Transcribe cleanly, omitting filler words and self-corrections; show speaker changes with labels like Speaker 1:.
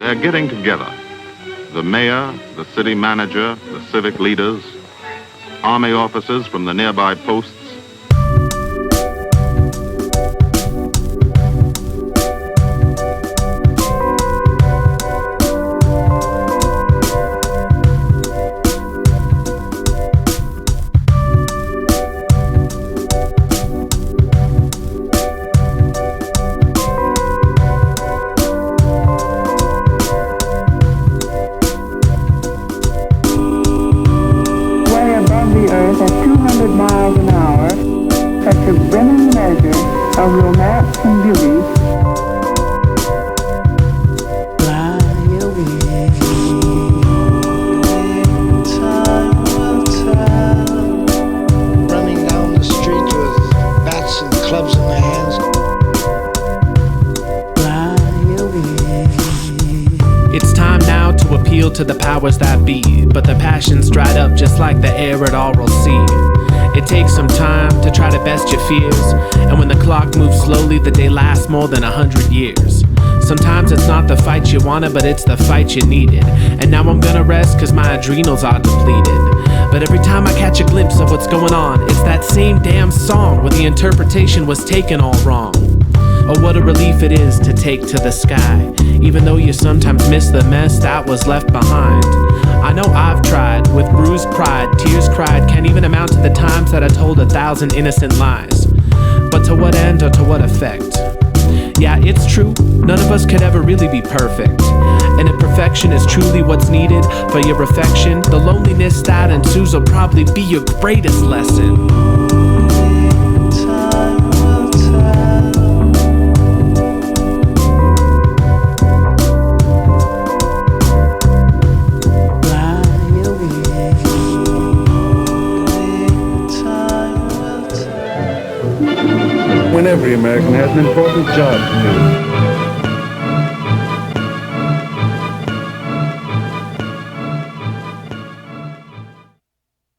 Speaker 1: They're getting together. The mayor, the city manager, the civic leaders, army officers from the nearby posts.
Speaker 2: At 200 miles an hour, such a brimming measure of romance and beauty.
Speaker 3: Fly away, time will tell.
Speaker 4: Running down the street with bats and clubs in their hands.
Speaker 3: Fly away. It's time now to appeal to the powers that be, but the passion's dried up just like the air at Oral Sea. It takes some time to try to best your fears, and when the clock moves slowly, the day lasts more than 100 years. Sometimes it's not the fight you wanted, but it's the fight you needed. And now I'm gonna rest cause my adrenals are depleted. But every time I catch a glimpse of what's going on, it's that same damn song where the interpretation was taken all wrong. Oh, what a relief it is to take to the sky, even though you sometimes miss the mess that was left behind. I know I've tried, with bruised pride, tears cried, can't even amount to the times that I told 1,000 innocent lies. But to what end or to what effect? Yeah, it's true, none of us could ever really be perfect. And if perfection is truly what's needed for your affection, the loneliness that ensues will probably be your greatest lesson. Time will tell.
Speaker 5: When every American has an important job to do.